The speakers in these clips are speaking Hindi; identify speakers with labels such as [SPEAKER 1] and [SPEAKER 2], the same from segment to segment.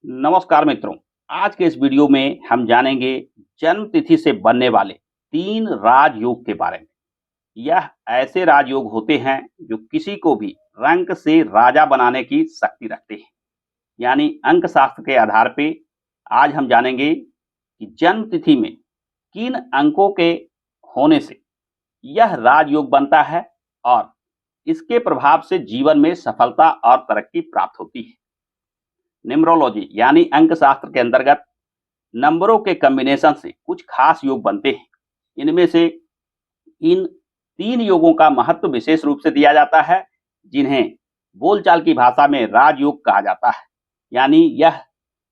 [SPEAKER 1] नमस्कार मित्रों। आज के इस वीडियो में हम जानेंगे जन्म तिथि से बनने वाले 3 राजयोग के बारे में। यह ऐसे राजयोग होते हैं जो किसी को भी रंक से राजा बनाने की शक्ति रखते हैं। यानी अंक शास्त्र के आधार पे आज हम जानेंगे कि जन्म तिथि में किन अंकों के होने से यह राजयोग बनता है और इसके प्रभाव से जीवन में सफलता और तरक्की प्राप्त होती है। न्यूमरोलॉजी यानी अंक शास्त्र के अंतर्गत नंबरों के कॉम्बिनेशन से कुछ खास योग बनते हैं। इनमें से इन 3 योगों का महत्व विशेष रूप से दिया जाता है, जिन्हें बोलचाल की भाषा में राजयोग कहा जाता है। यानी यह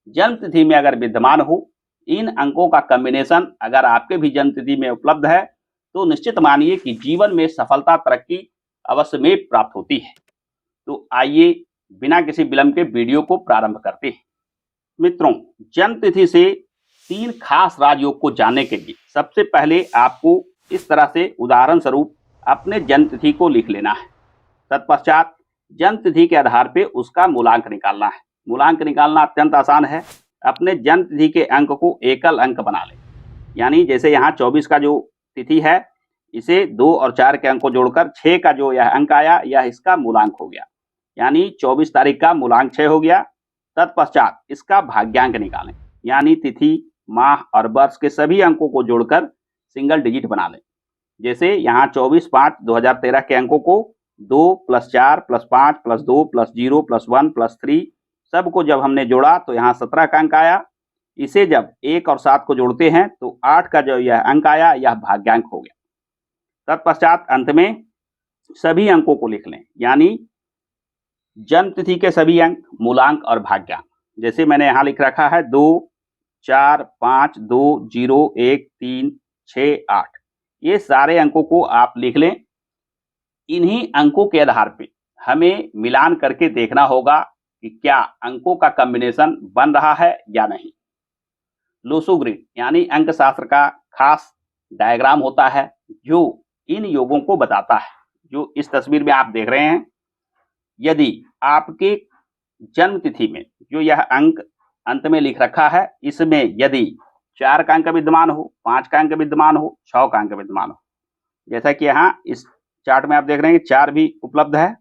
[SPEAKER 1] जन्म तिथि में अगर विद्यमान हो, इन अंकों का कॉम्बिनेशन अगर आपके भी जन्म तिथि में उपलब्ध है, तो निश्चित मानिए कि जीवन में सफलता तरक्की अवश्य में प्राप्त होती है। तो आइए बिना किसी विलंब के वीडियो को प्रारंभ करते हैं। मित्रों, जन्म तिथि से 3 खास राजयोग को जानने के लिए सबसे पहले आपको इस तरह से उदाहरण स्वरूप अपने जन्म तिथि को लिख लेना है। तत्पश्चात जन्म तिथि के आधार पे उसका मूलांक निकालना है। मूलांक निकालना अत्यंत आसान है। अपने जन्म तिथि के अंक को एकल अंक बना लें। यानी जैसे यहाँ 24 का जो तिथि है, इसे 2 और 4 के अंक को जोड़कर 6 का जो यह अंक आया, यह इसका मूलांक हो गया। यानी 24 तारीख का मूलांक 6 हो गया। तत्पश्चात इसका भाग्यांक निकालें। यानी तिथि, माह और वर्ष के सभी अंकों को जोड़कर सिंगल डिजिट बना लें। जैसे यहाँ 24/5/2013 के अंकों को 2 + 4 + 5 + 2 + 0 + 1 + 3 सबको जब हमने जोड़ा तो यहाँ 17 का अंक आया। इसे जब 1 और 7 को जोड़ते हैं तो 8 का जो यह अंक आया, यह भाग्यांक हो गया। तत्पश्चात अंत में सभी अंकों को लिख लें। यानी जन्म तिथि के सभी अंक, मूलांक और भाग्यांक। जैसे मैंने यहाँ लिख रखा है 2 4 5 2 0 1 3 6 8। ये सारे अंकों को आप लिख लें। इन्हीं अंकों के आधार पे हमें मिलान करके देखना होगा कि क्या अंकों का कॉम्बिनेशन बन रहा है या नहीं। लोसो ग्रिड यानी अंक शास्त्र का खास डायग्राम होता है जो इन योगों को बताता है, जो इस तस्वीर में आप देख रहे हैं। यदि आपके जन्म तिथि में जो यह अंक अंत में लिख रखा है, इसमें यदि 4 का अंक विद्यमान हो, 5 का अंक विद्यमान हो, 6 का अंक विद्यमान हो, जैसा कि यहाँ इस चार्ट में आप देख रहे हैं 4 भी उपलब्ध है,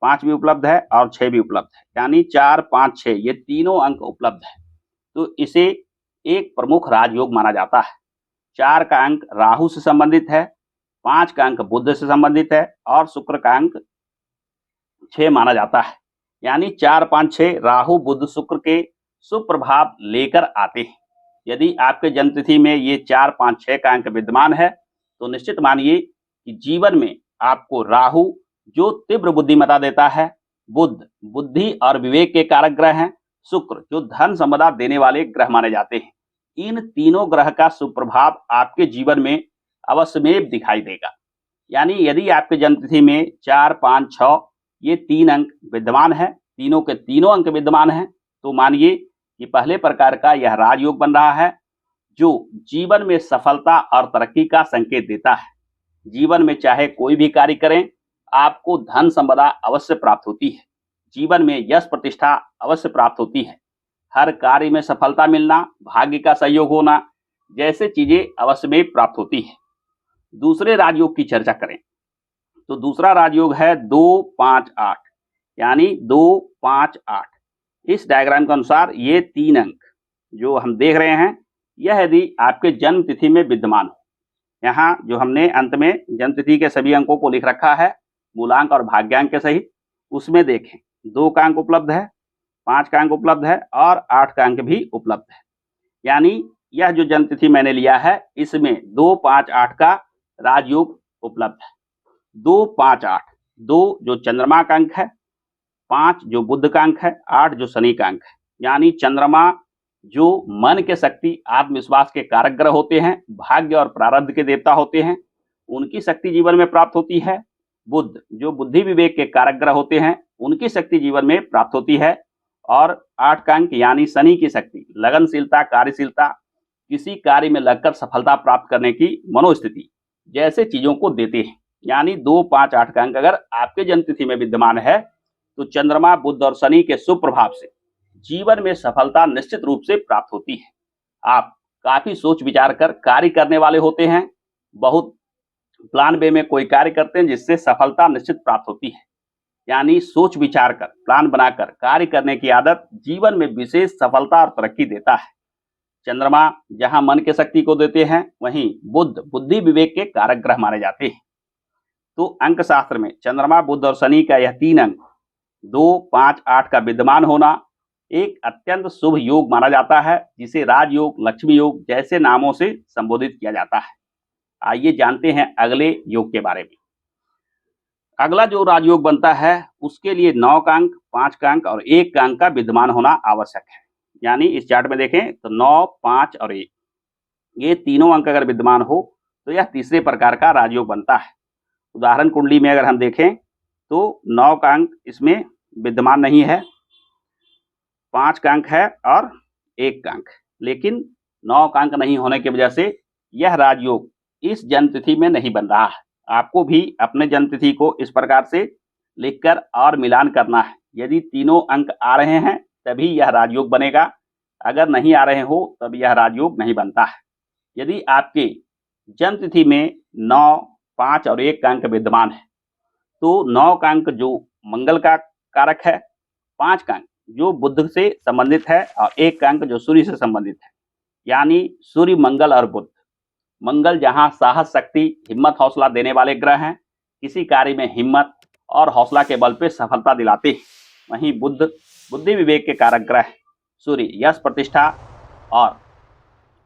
[SPEAKER 1] 5 भी उपलब्ध है और 6 भी उपलब्ध है। यानी 4 5 6 ये तीनों अंक उपलब्ध है, तो इसे एक प्रमुख राजयोग माना जाता है। 4 का अंक राहु से संबंधित है, 5 का अंक बुध से संबंधित है और शुक्र का अंक 6 माना जाता है। यानी 4 5 6 राहु बुध शुक्र के शुभ प्रभाव लेकर आते हैं। यदि आपके जन्म तिथि में ये 4 5 6 का अंक विद्यमान है, तो निश्चित मानिए कि जीवन में आपको राहु जो तीव्र बुद्धिमत्ता देता है, बुध बुद्धि और विवेक के कारक ग्रह हैं, शुक्र जो धन संपदा देने वाले ग्रह माने जाते हैं। इन तीनों ग्रह का शुभ प्रभाव आपके जीवन में अवश्यमेव दिखाई देगा। यानी यदि आपके जन्म तिथि में 4 5 6 ये 3 अंक विद्यमान है, तीनों के तीनों अंक विद्यमान हैं, तो मानिए कि पहले प्रकार का यह राजयोग बन रहा है, जो जीवन में सफलता और तरक्की का संकेत देता है। जीवन में चाहे कोई भी कार्य करें, आपको धन संपदा अवश्य प्राप्त होती है। जीवन में यश प्रतिष्ठा अवश्य प्राप्त होती है। हर कार्य में सफलता मिलना, भाग्य का सहयोग होना जैसे चीजें अवश्य में प्राप्त होती है। दूसरे राजयोग की चर्चा करें तो दूसरा राजयोग है 2 5 8। यानी 2 5 8। इस डायग्राम के अनुसार ये 3 अंक जो हम देख रहे हैं, यह यदि आपके जन्म तिथि में विद्यमान हो, यहाँ जो हमने अंत में जन्म तिथि के सभी अंकों को लिख रखा है मूलांक और भाग्यांक के सहित, उसमें देखें 2 का अंक उपलब्ध है, 5 का अंक उपलब्ध है और 8 का अंक भी उपलब्ध है। यानी यह जो जन्म तिथि मैंने लिया है, इसमें 2 5 8 का राजयोग उपलब्ध है। 2 5 8, 2 जो चंद्रमा का अंक है, 5 जो बुध का अंक है, 8 जो शनि का अंक है। यानी चंद्रमा जो मन के शक्ति, आत्मविश्वास के कारक ग्रह होते हैं, भाग्य और प्रारब्ध के देवता होते हैं, उनकी शक्ति जीवन में प्राप्त होती है। बुध जो बुद्धि विवेक के कारक ग्रह होते हैं, उनकी शक्ति जीवन में प्राप्त होती है। और 8 का अंक यानी शनि की शक्ति, लगनशीलता, कार्यशीलता, किसी कार्य में लगकर सफलता प्राप्त करने की मनोस्थिति जैसे चीजों को देते हैं। यानी 2 5 8 का अंक अगर आपके जन्म तिथि में विद्यमान है, तो चंद्रमा, बुध और शनि के शुभ प्रभाव से जीवन में सफलता निश्चित रूप से प्राप्त होती है। आप काफी सोच विचार कर कार्य करने वाले होते हैं, बहुत प्लान वे में कोई कार्य करते हैं जिससे सफलता निश्चित प्राप्त होती है। यानी सोच विचार कर, प्लान बनाकर कार्य करने की आदत जीवन में विशेष सफलता और तरक्की देता है। चंद्रमा जहां मन के शक्ति को देते हैं, वहीं बुध बुद्धि विवेक के कारक ग्रह माने जाते हैं। तो अंक शास्त्र में चंद्रमा, बुध और शनि का यह 3 अंक 2, 5, 8 का विद्यमान होना एक अत्यंत शुभ योग माना जाता है, जिसे राजयोग, लक्ष्मी योग जैसे नामों से संबोधित किया जाता है। आइए जानते हैं अगले योग के बारे में। अगला जो राजयोग बनता है उसके लिए 9 का अंक, 5 का अंक और 1 का अंक का विद्यमान होना आवश्यक है। यानी इस चार्ट में देखें तो 9, 5 और 1 ये तीनों अंक अगर विद्यमान हो तो यह तीसरे प्रकार का राजयोग बनता है। उदाहरण कुंडली में अगर हम देखें तो 9 का अंक इसमें विद्यमान नहीं है, 5 का अंक है और 1 का अंक, लेकिन 9 का अंक नहीं होने की वजह से यह राजयोग इस जन्म तिथि में नहीं बन रहा है। आपको भी अपने जन्म तिथि को इस प्रकार से लिखकर और मिलान करना है। यदि तीनों अंक आ रहे हैं तभी यह राजयोग बनेगा, अगर नहीं आ रहे हो तब यह राजयोग नहीं बनता है। यदि आपके जन्म तिथि में 9, 5 और 1 का अंक विद्यमान है तो 9 का अंक जो मंगल का कारक है, 5 का अंक जो बुध से संबंधित है और 1 का अंक जो सूर्य से संबंधित है। यानी सूर्य, मंगल और बुध। मंगल जहां साहस, शक्ति, हिम्मत, हौसला देने वाले ग्रह हैं, किसी कार्य में हिम्मत और हौसला के बल पे सफलता दिलाते हैं, वहीं बुध बुद्धि विवेक के कारक ग्रह, सूर्य यश, प्रतिष्ठा और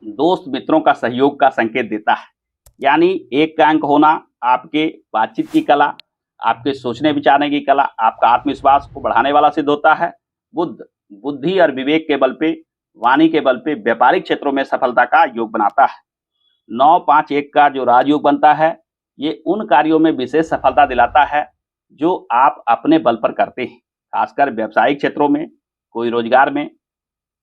[SPEAKER 1] दोस्त मित्रों का सहयोग का संकेत देता है। यानी 1 का अंक होना आपके बातचीत की कला, आपके सोचने विचारने की कला, आपका आत्मविश्वास को बढ़ाने वाला सिद्ध होता है। बुध बुद्धि और विवेक के बल पे, वाणी के बल पे व्यापारिक क्षेत्रों में सफलता का योग बनाता है। 9, 5, 1 का जो राजयोग बनता है ये उन कार्यों में विशेष सफलता दिलाता है जो आप अपने बल पर करते हैं, खासकर व्यावसायिक क्षेत्रों में, कोई रोजगार में।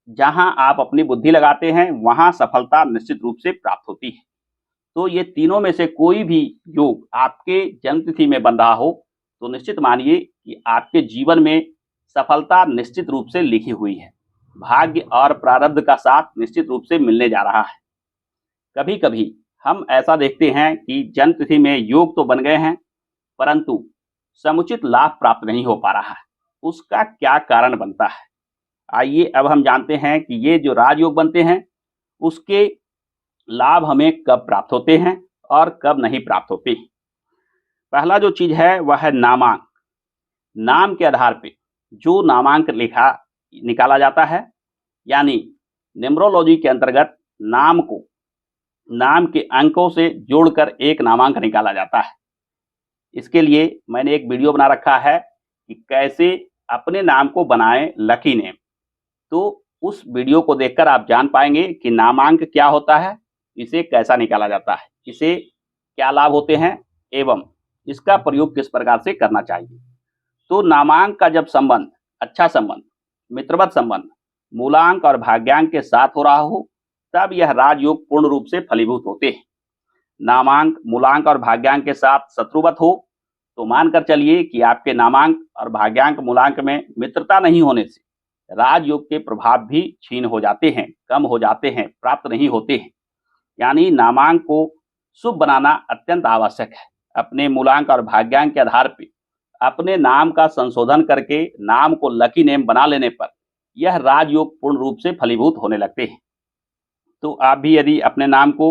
[SPEAKER 1] जहां आप अपनी बुद्धि लगाते हैं वहां सफलता निश्चित रूप से प्राप्त होती है। तो ये तीनों में से कोई भी योग आपके जन्म तिथि में बन रहा हो तो निश्चित मानिए कि आपके जीवन में सफलता निश्चित रूप से लिखी हुई है। भाग्य और प्रारब्ध का साथ निश्चित रूप से मिलने जा रहा है। कभी कभी हम ऐसा देखते हैं कि जन्म तिथि में योग तो बन गए हैं परंतु समुचित लाभ प्राप्त नहीं हो पा रहा है। उसका क्या कारण बनता है? आइए अब हम जानते हैं कि ये जो राजयोग बनते हैं उसके लाभ हमें कब प्राप्त होते हैं और कब नहीं प्राप्त होते। पहला जो चीज है वह है नामांक। नाम के आधार पे जो नामांक निकाला जाता है, यानी न्यूमरोलॉजी के अंतर्गत नाम को नाम के अंकों से जोड़कर एक नामांक निकाला जाता है। इसके लिए मैंने एक वीडियो बना रखा है कि कैसे अपने नाम को बनाएं लकी नेम। तो उस वीडियो को देखकर आप जान पाएंगे कि नामांक क्या होता है, इसे कैसा निकाला जाता है, इसे क्या लाभ होते हैं एवं इसका प्रयोग किस प्रकार से करना चाहिए। तो नामांक का जब संबंध, अच्छा संबंध, मित्रवत संबंध, मूलांक और भाग्यांक के साथ हो रहा हो तब यह राजयोग पूर्ण रूप से फलीभूत होते हैं। नामांक, मूलांक और भाग्यांक के साथ शत्रुवत हो तो मानकर चलिए कि आपके नामांक और भाग्यांक, मूलांक में मित्रता नहीं होने से राजयोग के प्रभाव भी क्षीण हो जाते हैं, कम हो जाते हैं, प्राप्त नहीं होते हैं। यानी नामांक को शुभ बनाना अत्यंत आवश्यक है। अपने मूलांक और भाग्यांक के आधार पर अपने नाम का संशोधन करके नाम को लकी नेम बना लेने पर यह राजयोग पूर्ण रूप से फलीभूत होने लगते हैं। तो आप भी यदि अपने नाम को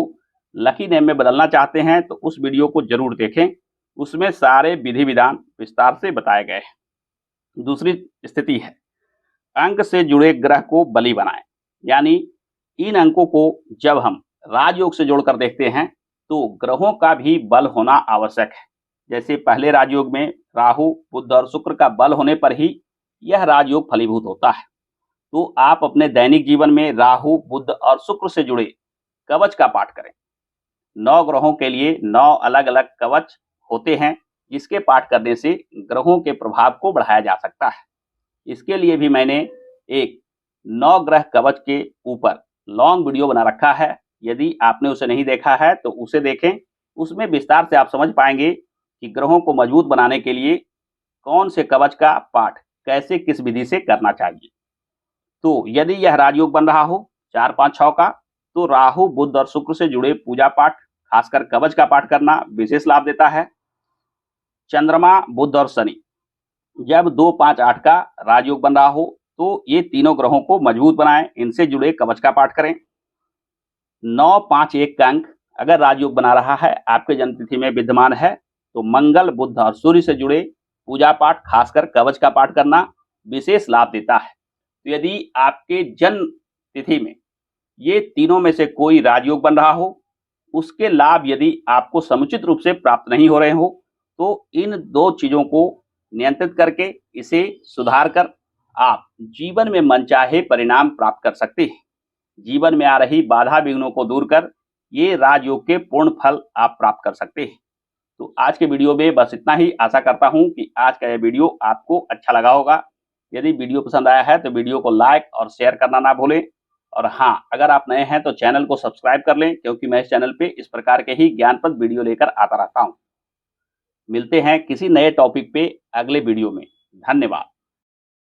[SPEAKER 1] लकी नेम में बदलना चाहते हैं तो उस वीडियो को जरूर देखें, उसमें सारे विधि विधान विस्तार से बताए गए हैं। दूसरी स्थिति है अंक से जुड़े ग्रह को बली बनाएं। यानी इन अंकों को जब हम राजयोग से जोड़कर देखते हैं तो ग्रहों का भी बल होना आवश्यक है। जैसे पहले राजयोग में राहु, बुध और शुक्र का बल होने पर ही यह राजयोग फलीभूत होता है। तो आप अपने दैनिक जीवन में राहु, बुध और शुक्र से जुड़े कवच का पाठ करें। 9 ग्रहों के लिए 9 अलग अलग कवच होते हैं जिसके पाठ करने से ग्रहों के प्रभाव को बढ़ाया जा सकता है। इसके लिए भी मैंने एक 9 ग्रह कवच के ऊपर लॉन्ग वीडियो बना रखा है। यदि आपने उसे नहीं देखा है तो उसे देखें, उसमें विस्तार से आप समझ पाएंगे कि ग्रहों को मजबूत बनाने के लिए कौन से कवच का पाठ कैसे किस विधि से करना चाहिए। तो यदि यह राजयोग बन रहा हो 4, 5, 6 का, तो राहु, बुध और शुक्र से जुड़े पूजा पाठ, खासकर कवच का पाठ करना विशेष लाभ देता है। चंद्रमा, बुध और शनि जब 2, 5, 8 का राजयोग बन रहा हो, तो ये तीनों ग्रहों को मजबूत बनाएं, इनसे जुड़े कवच का पाठ करें। 9, 5, 1 का अंक अगर राजयोग बना रहा है, आपके जन्मतिथि में विद्यमान है, तो मंगल, बुध और सूर्य से जुड़े पूजा पाठ, खासकर कवच का पाठ करना विशेष लाभ देता है। तो यदि आपके जन्म तिथि में ये तीनों में से कोई राजयोग बन रहा हो, उसके लाभ यदि आपको समुचित रूप से प्राप्त नहीं हो रहे हो, तो इन 2 चीजों को नियंत्रित करके, इसे सुधार कर आप जीवन में मनचाहे परिणाम प्राप्त कर सकते हैं। जीवन में आ रही बाधा विघ्नों को दूर कर ये राजयोग के पूर्ण फल आप प्राप्त कर सकते हैं। तो आज के वीडियो में बस इतना ही। आशा करता हूं कि आज का यह वीडियो आपको अच्छा लगा होगा। यदि वीडियो पसंद आया है तो वीडियो को लाइक और शेयर करना ना भूलें। और हाँ, अगर आप नए हैं तो चैनल को सब्सक्राइब कर लें, क्योंकि मैं इस चैनल पे इस प्रकार के ही ज्ञानप्रद वीडियो लेकर आता रहता हूं। मिलते हैं किसी नए टॉपिक पे अगले वीडियो में। धन्यवाद।